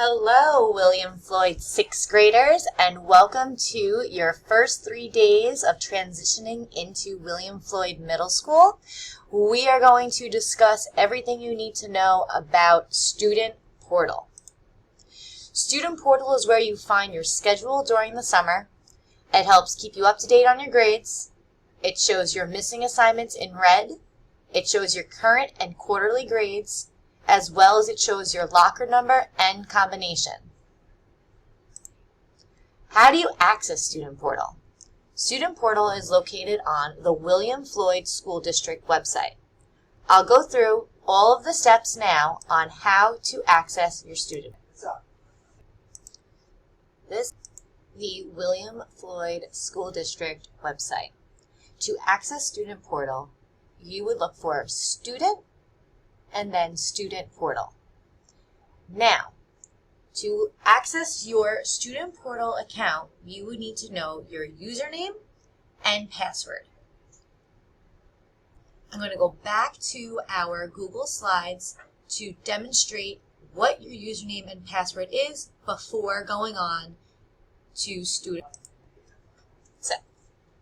Hello, William Floyd 6th graders, and welcome to your first 3 days of transitioning into William Floyd Middle School. We are going to discuss everything you need to know about Student Portal. Student Portal is where you find your schedule during the summer. It helps keep you up to date on your grades. It shows your missing assignments in red. It shows your current and quarterly grades, as well as it shows your locker number and combination. How do you access Student Portal? Student Portal is located on the William Floyd School District website. I'll go through all of the steps now on how to access your student. This is the William Floyd School District website. To access Student Portal, you would look for Student and then Student Portal. Now, to access your Student Portal account, you would need to know your username and password. I'm going to go back to our Google Slides to demonstrate what your username and password is before going on to Student. So,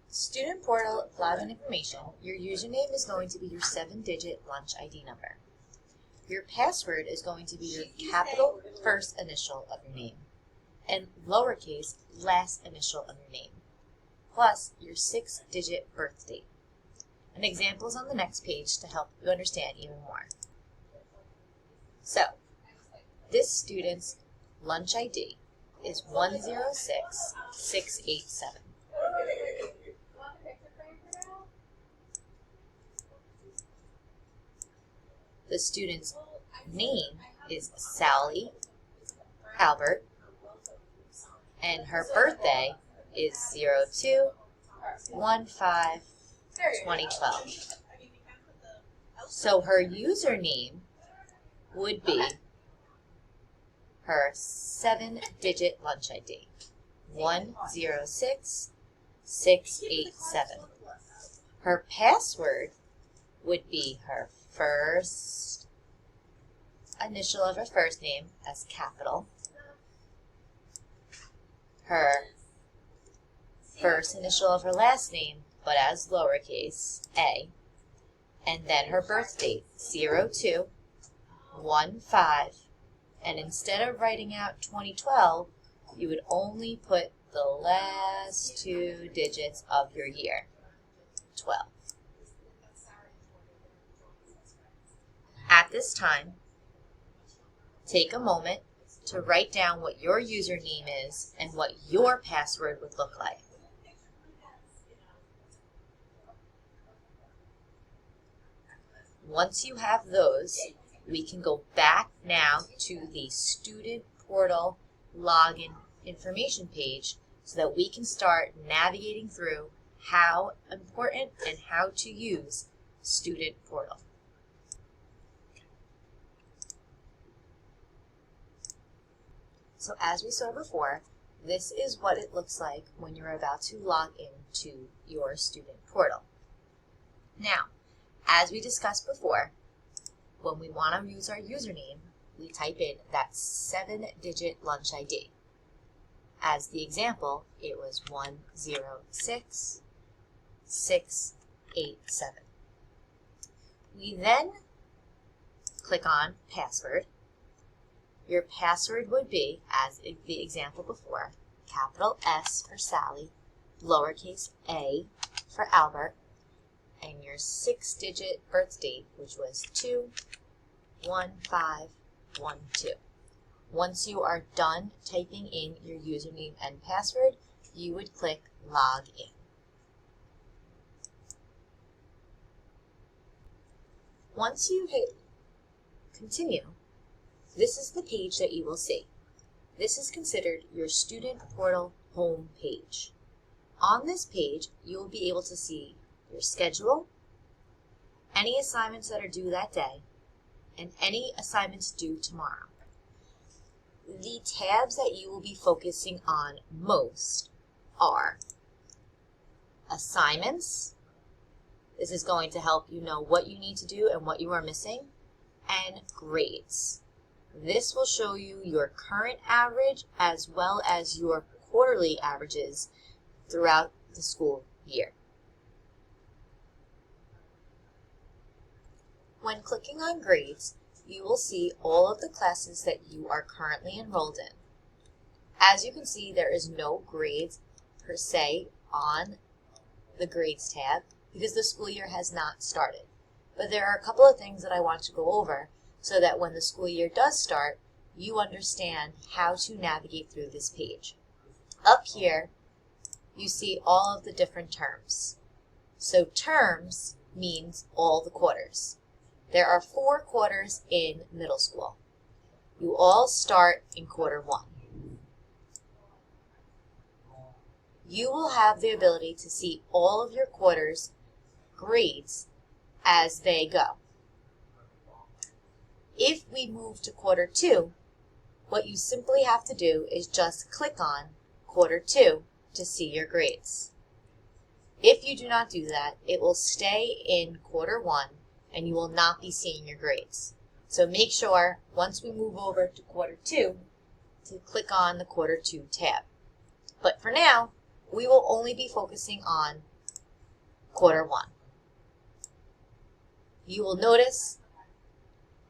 Student Portal login information, your username is going to be your 7-digit lunch ID number. Your password is going to be your capital first initial of your name and lowercase last initial of your name, plus your 6-digit birth date. An example is on the next page to help you understand even more. So, this student's lunch ID is 106687. The student's name is Sally Albert, and her birthday is 02/15/2012. So her username would be her 7-digit lunch ID, 106687. Her password would be her first initial of her first name as capital, her first initial of her last name but as lowercase a, and then her birth date, 02/15, and instead of writing out 2012, you would only put the last 2 digits of your year, 12. At this time, take a moment to write down what your username is and what your password would look like. Once you have those, we can go back now to the Student Portal login information page so that we can start navigating through how important and how to use Student Portal. So as we saw before, this is what it looks like when you're about to log into your Student Portal. Now, as we discussed before, when we want to use our username, we type in that 7-digit lunch ID. As the example, it was 106687. We then click on Password. Your password would be, as the example before, capital S for Sally, lowercase a for Albert, and your 6-digit birth date, which was 2/15/12. Once you are done typing in your username and password, you would click Log In. Once you hit Continue, this is the page that you will see. This is considered your Student Portal home page. On this page, you will be able to see your schedule, any assignments that are due that day, and any assignments due tomorrow. The tabs that you will be focusing on most are assignments. This is going to help you know what you need to do and what you are missing, and grades. This will show you your current average as well as your quarterly averages throughout the school year. When clicking on grades, you will see all of the classes that you are currently enrolled in. As you can see, there is no grades per se on the grades tab because the school year has not started. But there are a couple of things that I want to go over so that when the school year does start, you understand how to navigate through this page. Up here, you see all of the different terms. So terms means all the quarters. There are 4 quarters in middle school. You all start in quarter 1. You will have the ability to see all of your quarters' grades as they go. If we move to quarter 2, what you simply have to do is just click on quarter 2 to see your grades. If you do not do that, it will stay in quarter 1 and you will not be seeing your grades. So make sure, once we move over to quarter 2, to click on the quarter 2 tab. But for now, we will only be focusing on quarter 1. You will notice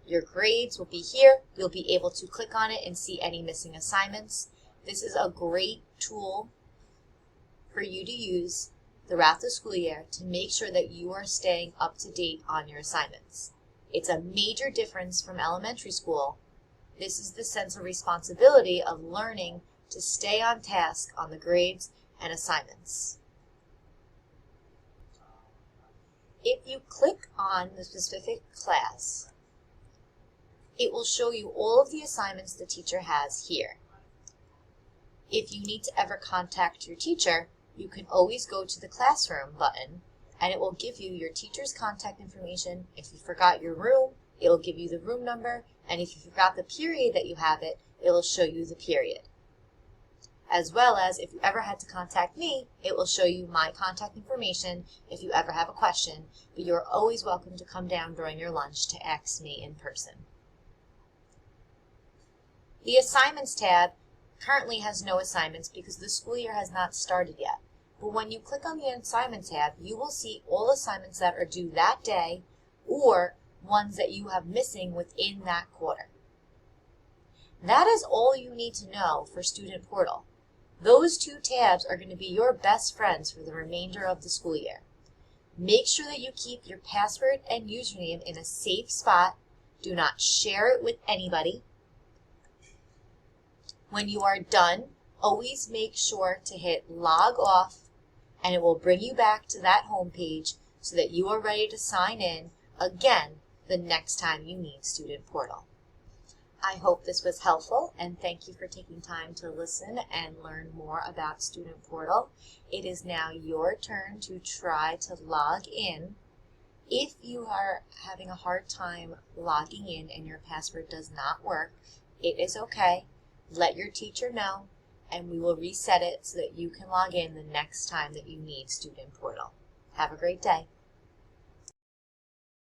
your grades will be here. You'll be able to click on it and see any missing assignments. This is a great tool for you to use throughout the school year to make sure that you are staying up to date on your assignments. It's a major difference from elementary school. This is the sense of responsibility of learning to stay on task on the grades and assignments. If you click on the specific class, it will show you all of the assignments the teacher has here. If you need to ever contact your teacher, you can always go to the classroom button and it will give you your teacher's contact information. If you forgot your room, it will give you the room number, and if you forgot the period that you have it will show you the period. As well as if you ever had to contact me, it will show you my contact information if you ever have a question, but you are always welcome to come down during your lunch to ask me in person. The Assignments tab currently has no assignments because the school year has not started yet. But when you click on the Assignments tab, you will see all assignments that are due that day or ones that you have missing within that quarter. That is all you need to know for Student Portal. Those 2 tabs are going to be your best friends for the remainder of the school year. Make sure that you keep your password and username in a safe spot. Do not share it with anybody. When you are done, always make sure to hit log off and it will bring you back to that home page so that you are ready to sign in again the next time you need Student Portal. I hope this was helpful and thank you for taking time to listen and learn more about Student Portal. It is now your turn to try to log in. If you are having a hard time logging in and your password does not work, it is okay. Let your teacher know and we will reset it so that you can log in the next time that you need Student Portal. Have a great day.